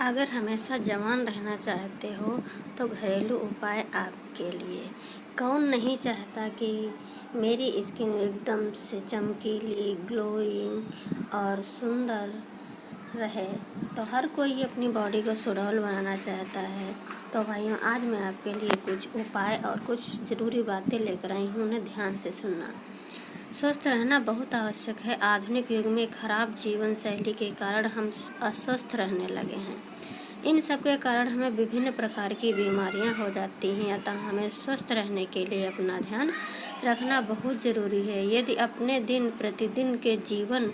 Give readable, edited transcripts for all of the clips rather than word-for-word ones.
अगर हमेशा जवान रहना चाहते हो तो घरेलू उपाय आपके लिए। कौन नहीं चाहता कि मेरी स्किन एकदम से चमकीली, ग्लोइंग और सुंदर रहे। तो हर कोई अपनी बॉडी को सुडौल बनाना चाहता है। तो भाइयों, आज मैं आपके लिए कुछ उपाय और कुछ ज़रूरी बातें लेकर आई हूँ, उन्हें ध्यान से सुनना। स्वस्थ रहना बहुत आवश्यक है। आधुनिक युग में खराब जीवन शैली के कारण हम अस्वस्थ रहने लगे हैं। इन सब के कारण हमें विभिन्न प्रकार की बीमारियां हो जाती हैं। अतः हमें स्वस्थ रहने के लिए अपना ध्यान रखना बहुत ज़रूरी है। यदि अपने दिन प्रतिदिन के जीवन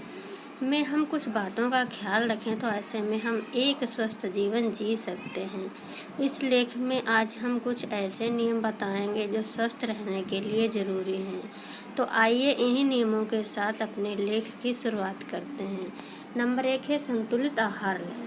में हम कुछ बातों का ख्याल रखें तो ऐसे में हम एक स्वस्थ जीवन जी सकते हैं। इस लेख में आज हम कुछ ऐसे नियम बताएंगे जो स्वस्थ रहने के लिए ज़रूरी हैं। तो आइए इन्हीं नियमों के साथ अपने लेख की शुरुआत करते हैं। नंबर 1 है संतुलित आहार लें।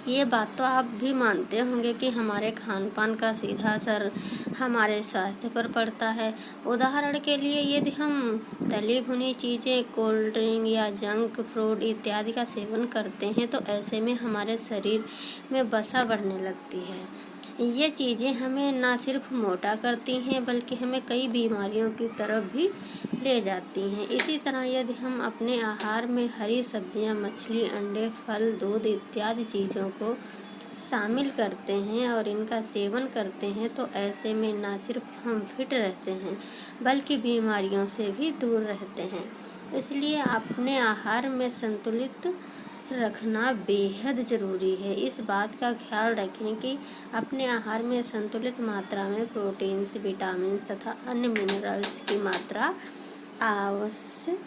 ये बात तो आप भी मानते होंगे कि हमारे खान पान का सीधा असर हमारे स्वास्थ्य पर पड़ता है। उदाहरण के लिए यदि हम तली भुनी चीज़ें, कोल्ड ड्रिंक या जंक फूड इत्यादि का सेवन करते हैं तो ऐसे में हमारे शरीर में वसा बढ़ने लगती है। ये चीज़ें हमें ना सिर्फ मोटा करती हैं बल्कि हमें कई बीमारियों की तरफ भी ले जाती हैं। इसी तरह यदि हम अपने आहार में हरी सब्जियां, मछली, अंडे, फल, दूध इत्यादि चीज़ों को शामिल करते हैं और इनका सेवन करते हैं तो ऐसे में ना सिर्फ हम फिट रहते हैं बल्कि बीमारियों से भी दूर रहते हैं। इसलिए अपने आहार में संतुलित रखना बेहद ज़रूरी है। इस बात का ख्याल रखें कि अपने आहार में संतुलित मात्रा में प्रोटीन्स, विटामिन तथा अन्य मिनरल्स की मात्रा अवश्य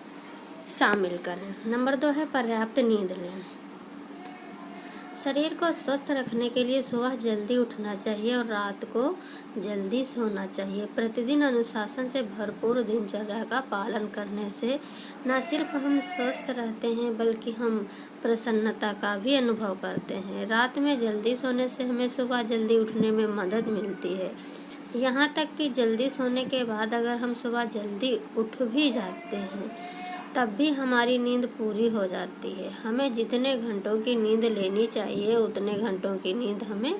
शामिल करें। नंबर 2 है पर्याप्त नींद लें। शरीर को स्वस्थ रखने के लिए सुबह जल्दी उठना चाहिए और रात को जल्दी सोना चाहिए। प्रतिदिन अनुशासन से भरपूर दिनचर्या का पालन करने से न सिर्फ हम स्वस्थ रहते हैं बल्कि हम प्रसन्नता का भी अनुभव करते हैं। रात में जल्दी सोने से हमें सुबह जल्दी उठने में मदद मिलती है। यहाँ तक कि जल्दी सोने के बाद अगर हम सुबह जल्दी उठ भी जाते हैं तब भी हमारी नींद पूरी हो जाती है। हमें जितने घंटों की नींद लेनी चाहिए उतने घंटों की नींद हमें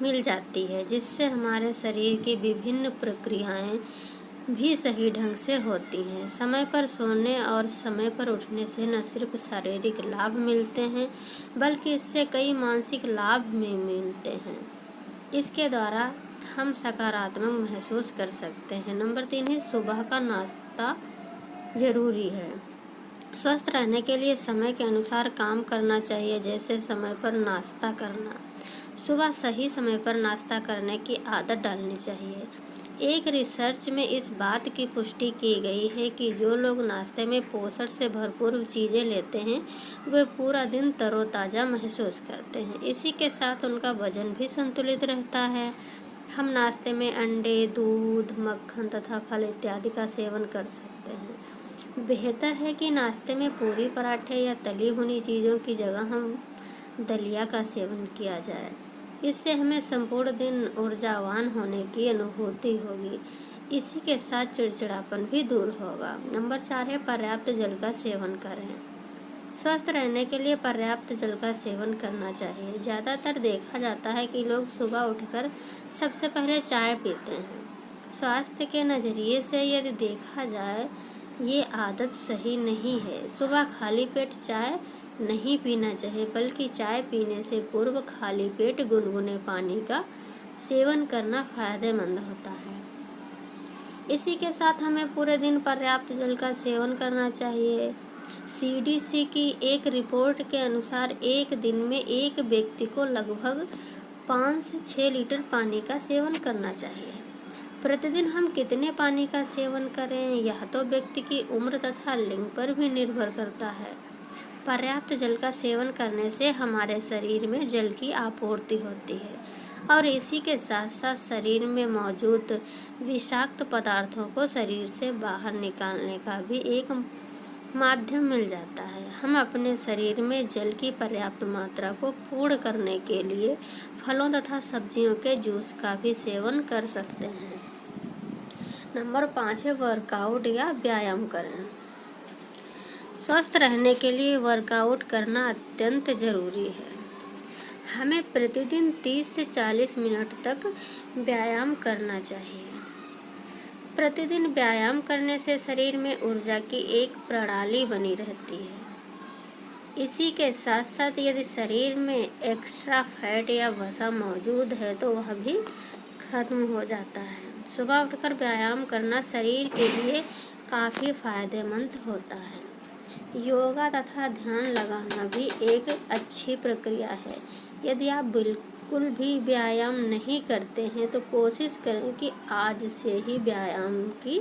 मिल जाती है, जिससे हमारे शरीर की विभिन्न प्रक्रियाएं भी सही ढंग से होती हैं। समय पर सोने और समय पर उठने से न सिर्फ शारीरिक लाभ मिलते हैं बल्कि इससे कई मानसिक लाभ भी मिलते हैं। इसके द्वारा हम सकारात्मक महसूस कर सकते हैं। नंबर 3 है सुबह का नाश्ता जरूरी है। स्वस्थ रहने के लिए समय के अनुसार काम करना चाहिए, जैसे समय पर नाश्ता करना। सुबह सही समय पर नाश्ता करने की आदत डालनी चाहिए। एक रिसर्च में इस बात की पुष्टि की गई है कि जो लोग नाश्ते में पोषण से भरपूर चीज़ें लेते हैं वे पूरा दिन तरोताज़ा महसूस करते हैं। इसी के साथ उनका वजन भी संतुलित रहता है। हम नाश्ते में अंडे, दूध, मक्खन तथा फल इत्यादि का सेवन कर सकते हैं। बेहतर है कि नाश्ते में पूरी, पराठे या तली भुनी चीज़ों की जगह हम दलिया का सेवन किया जाए। इससे हमें संपूर्ण दिन ऊर्जावान होने की अनुभूति होगी। इसी के साथ चिड़चिड़ापन भी दूर होगा। नंबर 4 है पर्याप्त जल का सेवन करें। स्वस्थ रहने के लिए पर्याप्त जल का सेवन करना चाहिए। ज़्यादातर देखा जाता है कि लोग सुबह उठकर सबसे पहले चाय पीते हैं। स्वास्थ्य के नज़रिए से यदि देखा जाए ये आदत सही नहीं है। सुबह खाली पेट चाय नहीं पीना चाहिए बल्कि चाय पीने से पूर्व खाली पेट गुनगुने पानी का सेवन करना फायदेमंद होता है। इसी के साथ हमें पूरे दिन पर्याप्त जल का सेवन करना चाहिए। CDC की एक रिपोर्ट के अनुसार एक दिन में एक व्यक्ति को लगभग 5 से 6 लीटर पानी का सेवन करना चाहिए। प्रतिदिन हम कितने पानी का सेवन करें यह तो व्यक्ति की उम्र तथा लिंग पर भी निर्भर करता है। पर्याप्त जल का सेवन करने से हमारे शरीर में जल की आपूर्ति होती है और इसी के साथ साथ शरीर में मौजूद विषाक्त पदार्थों को शरीर से बाहर निकालने का भी एक माध्यम मिल जाता है। हम अपने शरीर में जल की पर्याप्त मात्रा को पूर्ण करने के लिए फलों तथा सब्जियों के जूस का भी सेवन कर सकते हैं। नंबर 5 है वर्कआउट या व्यायाम करें। स्वस्थ रहने के लिए वर्कआउट करना अत्यंत जरूरी है। हमें प्रतिदिन 30 से 40 मिनट तक व्यायाम करना चाहिए। प्रतिदिन व्यायाम करने से शरीर में ऊर्जा की एक प्रणाली बनी रहती है। इसी के साथ साथ यदि शरीर में एक्स्ट्रा फैट या वसा मौजूद है तो वह भी खत्म हो जाता है। सुबह उठकर व्यायाम करना शरीर के लिए काफ़ी फायदेमंद होता है। योगा तथा ध्यान लगाना भी एक अच्छी प्रक्रिया है। यदि आप बिल्कुल भी व्यायाम नहीं करते हैं तो कोशिश करें कि आज से ही व्यायाम की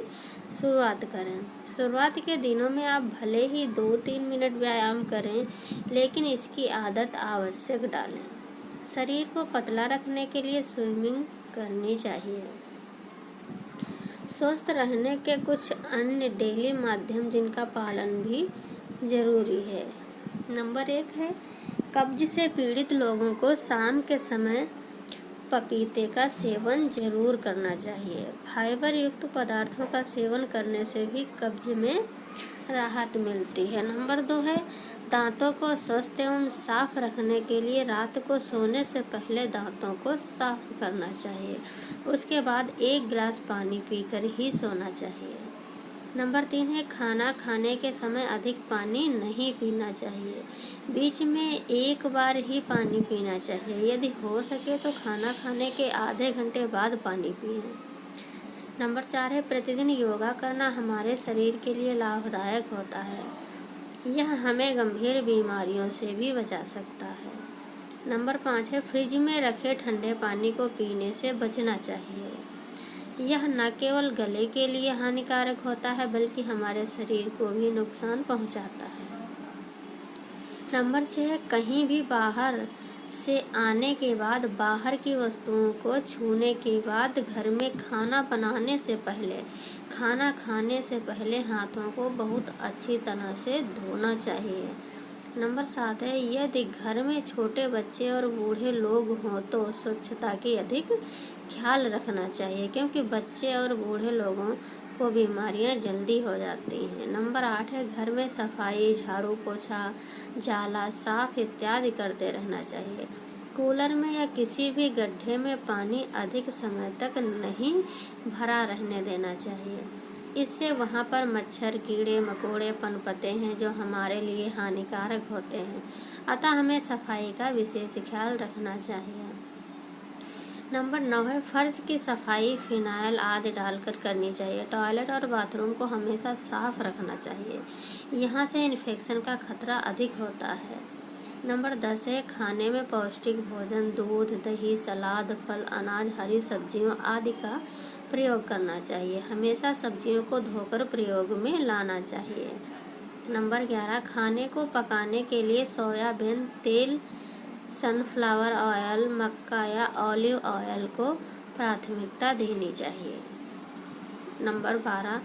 शुरुआत करें। शुरुआत के दिनों में आप भले ही 2-3 मिनट व्यायाम करें, लेकिन इसकी आदत आवश्यक डालें। शरीर को पतला रखने के लिए स्विमिंग करनी चाहिए। स्वस्थ रहने के कुछ अन्य डेली माध्यम जिनका पालन भी जरूरी है। नंबर 1 है कब्ज से पीड़ित लोगों को शाम के समय पपीते का सेवन जरूर करना चाहिए। फाइबर युक्त पदार्थों का सेवन करने से भी कब्ज में राहत मिलती है। नंबर 2 है दांतों को स्वस्थ एवं साफ रखने के लिए रात को सोने से पहले दांतों को साफ करना चाहिए। उसके बाद 1 गिलास पानी पीकर ही सोना चाहिए। नंबर 3 है खाना खाने के समय अधिक पानी नहीं पीना चाहिए। बीच में एक बार ही पानी पीना चाहिए। यदि हो सके तो खाना खाने के आधे घंटे बाद पानी पिएं। नंबर 4 है प्रतिदिन योगा करना हमारे शरीर के लिए लाभदायक होता है। यह हमें गंभीर बीमारियों से भी बचा सकता है। नंबर 5 है फ्रिज में रखे ठंडे पानी को पीने से बचना चाहिए। यह न केवल गले के लिए हानिकारक होता है बल्कि हमारे शरीर को भी नुकसान पहुंचाता है। नंबर 6 है कहीं भी बाहर से आने के बाद बाहर की वस्तुओं को छूने के बाद घर में खाना बनाने से पहले खाना खाने से पहले हाथों को बहुत अच्छी तरह से धोना चाहिए। नंबर 7 है यदि घर में छोटे बच्चे और बूढ़े लोग हों तो स्वच्छता की अधिक ख्याल रखना चाहिए, क्योंकि बच्चे और बूढ़े लोगों को बीमारियां जल्दी हो जाती हैं। नंबर 8 है घर में सफाई, झाड़ू पोछा, जाला साफ इत्यादि करते रहना चाहिए। कूलर में या किसी भी गड्ढे में पानी अधिक समय तक नहीं भरा रहने देना चाहिए। इससे वहाँ पर मच्छर, कीड़े मकोड़े पनपते हैं जो हमारे लिए हानिकारक होते हैं। अतः हमें सफाई का विशेष ख्याल रखना चाहिए। नंबर 9 है फर्श की सफाई फिनाइल आदि डालकर करनी चाहिए। टॉयलेट और बाथरूम को हमेशा साफ रखना चाहिए। यहाँ से इन्फेक्शन का खतरा अधिक होता है। नंबर 10 है खाने में पौष्टिक भोजन, दूध, दही, सलाद, फल, अनाज, हरी सब्जियों आदि का प्रयोग करना चाहिए। हमेशा सब्जियों को धोकर प्रयोग में लाना चाहिए। नंबर 11 खाने को पकाने के लिए सोयाबीन तेल, सनफ्लावर ऑयल, मक्का या ऑलिव ऑयल को प्राथमिकता देनी चाहिए। नंबर 12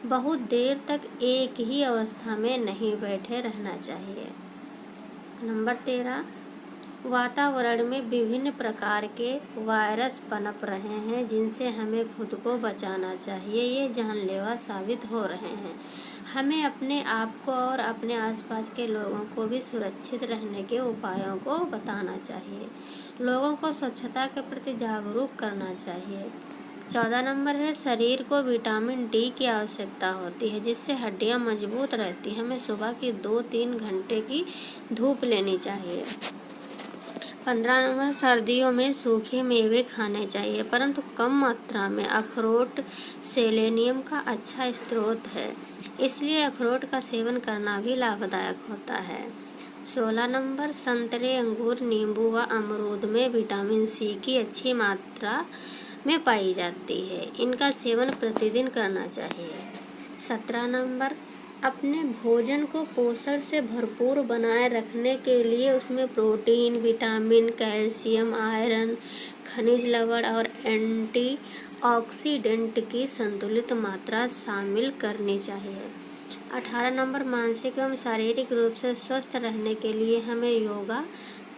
बहुत देर तक एक ही अवस्था में नहीं बैठे रहना चाहिए। नंबर 13 वातावरण में विभिन्न प्रकार के वायरस पनप रहे हैं जिनसे हमें खुद को बचाना चाहिए। ये जानलेवा साबित हो रहे हैं। हमें अपने आप को और अपने आसपास के लोगों को भी सुरक्षित रहने के उपायों को बताना चाहिए। लोगों को स्वच्छता के प्रति जागरूक करना चाहिए। 14 नंबर है शरीर को विटामिन डी की आवश्यकता होती है जिससे हड्डियां मजबूत रहती हैं। हमें सुबह की 2-3 घंटे की धूप लेनी चाहिए। 15 नंबर सर्दियों में सूखे मेवे खाने चाहिए परंतु कम मात्रा में। अखरोट सेलेनियम का अच्छा स्रोत है, इसलिए अखरोट का सेवन करना भी लाभदायक होता है। 16 नंबर संतरे, अंगूर, नींबू व अमरूद में विटामिन सी की अच्छी मात्रा में पाई जाती है। इनका सेवन प्रतिदिन करना चाहिए। 17 नंबर अपने भोजन को पोषण से भरपूर बनाए रखने के लिए उसमें प्रोटीन, विटामिन, कैल्शियम, आयरन, खनिज लवण और एंटीऑक्सीडेंट की संतुलित मात्रा शामिल करनी चाहिए। 18 नंबर मानसिक एवं शारीरिक रूप से स्वस्थ रहने के लिए हमें योगा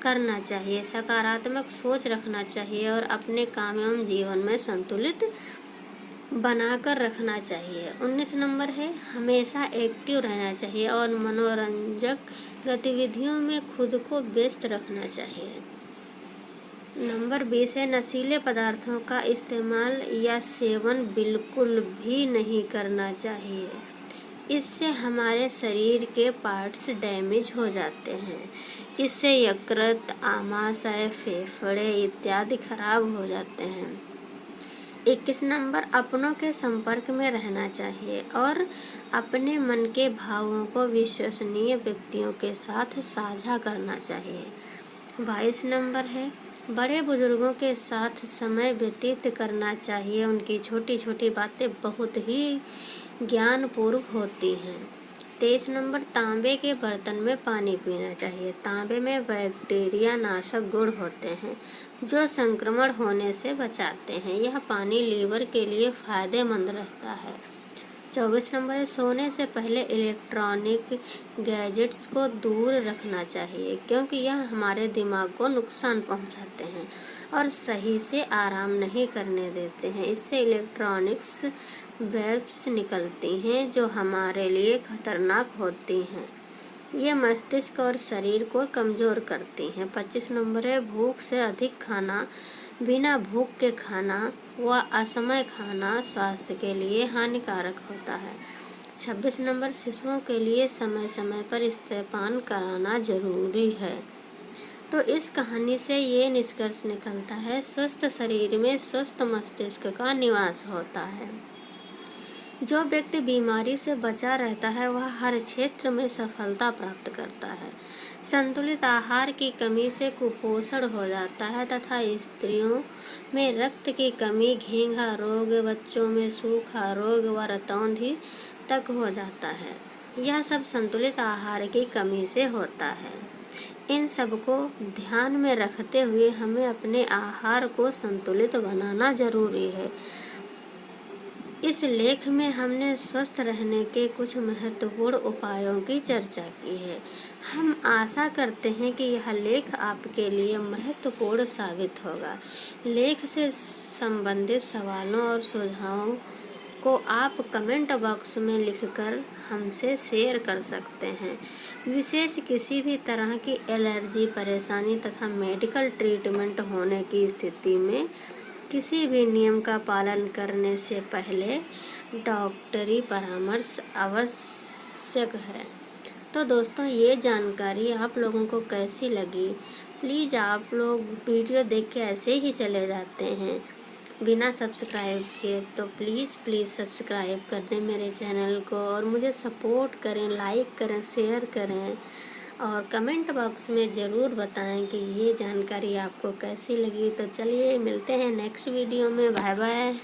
करना चाहिए, सकारात्मक सोच रखना चाहिए और अपने काम एवं जीवन में संतुलित बनाकर रखना चाहिए। 19 नंबर है हमेशा एक्टिव रहना चाहिए और मनोरंजक गतिविधियों में खुद को व्यस्त रखना चाहिए। नंबर 20 है, नशीले पदार्थों का इस्तेमाल या सेवन बिल्कुल भी नहीं करना चाहिए। इससे हमारे शरीर के पार्ट्स डैमेज हो जाते हैं। इससे यकृत, आमाशय, फेफड़े इत्यादि खराब हो जाते हैं। 21 नंबर, अपनों के संपर्क में रहना चाहिए और अपने मन के भावों को विश्वसनीय व्यक्तियों के साथ साझा करना चाहिए। 22 नंबर है, बड़े बुजुर्गों के साथ समय व्यतीत करना चाहिए। उनकी छोटी छोटी बातें बहुत ही ज्ञानपूर्ण होती हैं। 23 नंबर, तांबे के बर्तन में पानी पीना चाहिए। तांबे में बैक्टीरिया नाशक गुण होते हैं जो संक्रमण होने से बचाते हैं। यह पानी लीवर के लिए फायदेमंद रहता है। 24 नंबर है, सोने से पहले इलेक्ट्रॉनिक गैजेट्स को दूर रखना चाहिए क्योंकि यह हमारे दिमाग को नुकसान पहुंचाते हैं और सही से आराम नहीं करने देते हैं। इससे इलेक्ट्रॉनिक्स वेव्स निकलती हैं जो हमारे लिए खतरनाक होती हैं। ये मस्तिष्क और शरीर को कमज़ोर करती हैं। 25 नंबर है, भूख से अधिक खाना, बिना भूख के खाना व असमय खाना स्वास्थ्य के लिए हानिकारक होता है। 26 नंबर, शिशुओं के लिए समय समय पर स्तनपान कराना जरूरी है। तो इस कहानी से ये निष्कर्ष निकलता है, स्वस्थ शरीर में स्वस्थ मस्तिष्क का निवास होता है। जो व्यक्ति बीमारी से बचा रहता है वह हर क्षेत्र में सफलता प्राप्त करता है। संतुलित आहार की कमी से कुपोषण हो जाता है तथा स्त्रियों में रक्त की कमी, घेंघा रोग, बच्चों में सूखा रोग व रतौंधी तक हो जाता है। यह सब संतुलित आहार की कमी से होता है। इन सबको ध्यान में रखते हुए हमें अपने आहार को संतुलित बनाना जरूरी है। इस लेख में हमने स्वस्थ रहने के कुछ महत्वपूर्ण उपायों की चर्चा की है। हम आशा करते हैं कि यह लेख आपके लिए महत्वपूर्ण साबित होगा। लेख से संबंधित सवालों और सुझावों को आप कमेंट बॉक्स में लिखकर हमसे शेयर कर सकते हैं। विशेष किसी भी तरह की एलर्जी, परेशानी तथा मेडिकल ट्रीटमेंट होने की स्थिति में किसी भी नियम का पालन करने से पहले डॉक्टरी परामर्श आवश्यक है। तो दोस्तों, ये जानकारी आप लोगों को कैसी लगी? प्लीज़ आप लोग वीडियो देख के ऐसे ही चले जाते हैं बिना सब्सक्राइब किए, तो प्लीज़ सब्सक्राइब कर दें मेरे चैनल को और मुझे सपोर्ट करें, लाइक करें, शेयर करें और कमेंट बॉक्स में ज़रूर बताएं कि ये जानकारी आपको कैसी लगी। तो चलिए मिलते हैं नेक्स्ट वीडियो में। Bye bye.